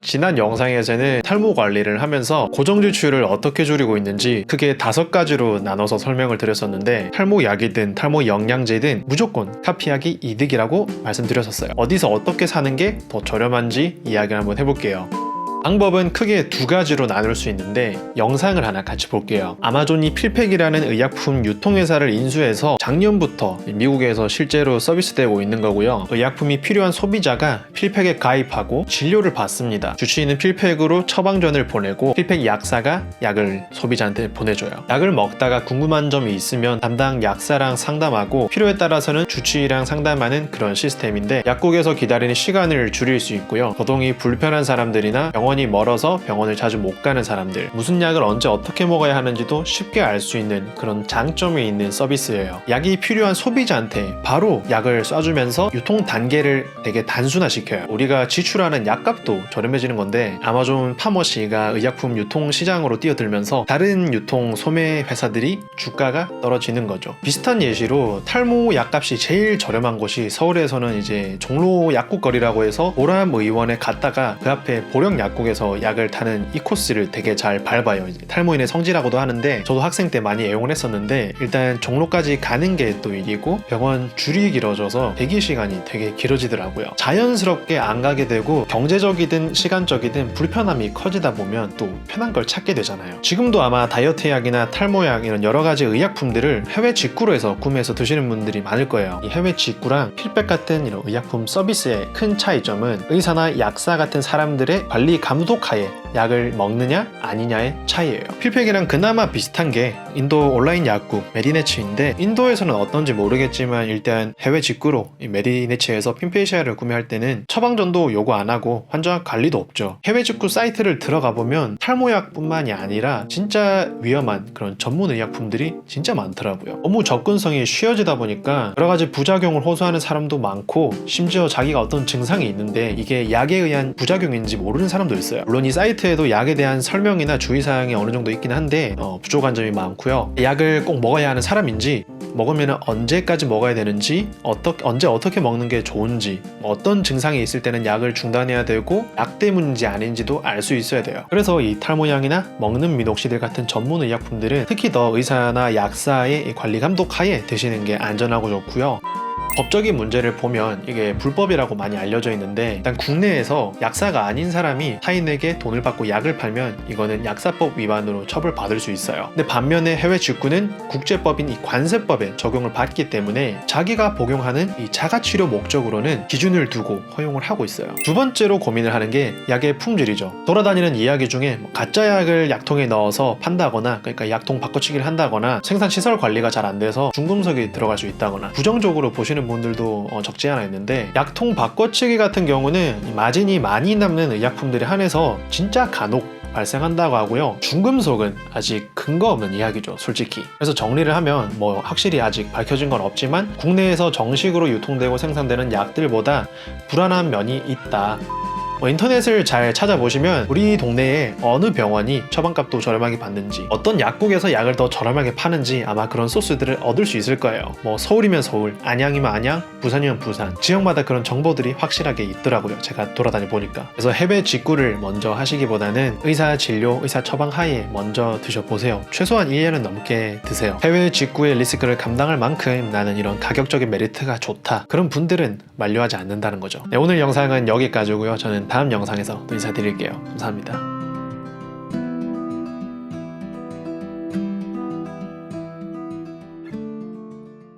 지난 영상에서는 탈모 관리를 하면서 고정 지출을 어떻게 줄이고 있는지 크게 5가지로 나눠서 설명을 드렸었는데, 탈모 약이든 탈모 영양제든 무조건 카피하기 이득이라고 말씀드렸었어요. 어디서 어떻게 사는 게 더 저렴한지 이야기를 한번 해볼게요. 방법은 크게 2가지로 나눌 수 있는데, 영상을 하나 같이 볼게요. 아마존이 필팩이라는 의약품 유통회사를 인수해서 작년부터 미국에서 실제로 서비스되고 있는 거고요. 의약품이 필요한 소비자가 필팩에 가입하고 진료를 받습니다. 주치의는 필팩으로 처방전을 보내고 필팩 약사가 약을 소비자한테 보내줘요. 약을 먹다가 궁금한 점이 있으면 담당 약사랑 상담하고 필요에 따라서는 주치의랑 상담하는 그런 시스템인데, 약국에서 기다리는 시간을 줄일 수 있고요. 거동이 불편한 사람들이나 병원이 멀어서 병원을 자주 못 가는 사람들, 무슨 약을 언제 어떻게 먹어야 하는지도 쉽게 알 수 있는 그런 장점이 있는 서비스예요. 약이 필요한 소비자한테 바로 약을 쏴주면서 유통 단계를 되게 단순화시켜요. 우리가 지출하는 약값도 저렴해지는 건데, 아마존 파머시가 의약품 유통 시장으로 뛰어들면서 다른 유통 소매 회사들이 주가가 떨어지는 거죠. 비슷한 예시로 탈모 약값이 제일 저렴한 곳이 서울에서는 이제 종로 약국거리라고 해서 보람 의원에 갔다가 그 앞에 보령 약국에서 약을 타는 이 코스를 되게 잘 밟아요. 탈모인의 성지라고도 하는데, 저도 학생 때 많이 애용을 했었는데, 일단 종로까지 가는 게 또 일이고 병원 줄이 길어져서 대기 시간이 되게 길어지더라고요. 자연스럽게 안 가게 되고 경제적이든 시간적이든 불편함이 커지다 보면 또 편한 걸 찾게 되잖아요. 지금도 아마 다이어트 약이나 탈모 약 이런 여러 가지 의약품들을 해외 직구로 해서 구매해서 드시는 분들이 많을 거예요. 이 해외 직구랑 필백 같은 이런 의약품 서비스의 큰 차이점은 의사나 약사 같은 사람들의 관리 감독하에 약을 먹느냐 아니냐의 차이예요. 필팩이랑 그나마 비슷한 게 인도 온라인 약국 메디네츠인데, 인도에서는 어떤지 모르겠지만 일단 해외 직구로 이 메디네츠에서 핀페이시아를 구매할 때는 처방전도 요구 안 하고 환자 관리도 없죠. 해외 직구 사이트를 들어가 보면 탈모약뿐만이 아니라 진짜 위험한 그런 전문 의약품들이 진짜 많더라고요. 너무 접근성이 쉬워지다 보니까 여러 가지 부작용을 호소하는 사람도 많고, 심지어 자기가 어떤 증상이 있는데 이게 약에 의한 부작용인지 모르는 사람도 있어요. 물론 이 사이트에도 약에 대한 설명이나 주의사항이 어느 정도 있긴 한데 부족한 점이 많고요. 약을 꼭 먹어야 하는 사람인지, 먹으면 언제까지 먹어야 되는지, 언제 어떻게 먹는 게 좋은지, 어떤 증상이 있을 때는 약을 중단해야 되고 약 때문인지 아닌지도 알 수 있어야 돼요. 그래서 이 탈모약이나 먹는 미녹시딜 같은 전문 의약품들은 특히 더 의사나 약사의 관리 감독 하에 드시는 게 안전하고 좋고요. 법적인 문제를 보면 이게 불법이라고 많이 알려져 있는데, 일단 국내에서 약사가 아닌 사람이 타인에게 돈을 받고 약을 팔면 이거는 약사법 위반으로 처벌받을 수 있어요. 근데 반면에 해외 직구는 국제법인 이 관세법에 적용을 받기 때문에 자기가 복용하는 이 자가치료 목적으로는 기준을 두고 허용을 하고 있어요. 두 번째로 고민을 하는 게 약의 품질이죠. 돌아다니는 이야기 중에 가짜 약을 약통에 넣어서 판다거나, 그러니까 약통 바꿔치기를 한다거나, 생산시설 관리가 잘 안 돼서 중금속이 들어갈 수 있다거나 부정적으로 보시는 분들도 적지 않아 있는데, 약통 바꿔치기 같은 경우는 마진이 많이 남는 의약품들에 한해서 진짜 간혹 발생한다고 하고요. 중금속은 아직 근거 없는 이야기죠, 솔직히. 그래서 정리를 하면 확실히 아직 밝혀진 건 없지만 국내에서 정식으로 유통되고 생산되는 약들보다 불안한 면이 있다. 인터넷을 잘 찾아보시면 우리 동네에 어느 병원이 처방값도 저렴하게 받는지, 어떤 약국에서 약을 더 저렴하게 파는지 아마 그런 소스들을 얻을 수 있을 거예요. 서울이면 서울, 안양이면 안양, 부산이면 부산, 지역마다 그런 정보들이 확실하게 있더라고요, 제가 돌아다니 보니까. 그래서 해외 직구를 먼저 하시기보다는 의사 진료, 의사 처방 하에 먼저 드셔보세요. 최소한 1년은 넘게 드세요. 해외 직구의 리스크를 감당할 만큼 나는 이런 가격적인 메리트가 좋다, 그런 분들은 만류하지 않는다는 거죠. 네, 오늘 영상은 여기까지고요. 저는 다음 영상에서 또 인사드릴게요. 감사합니다.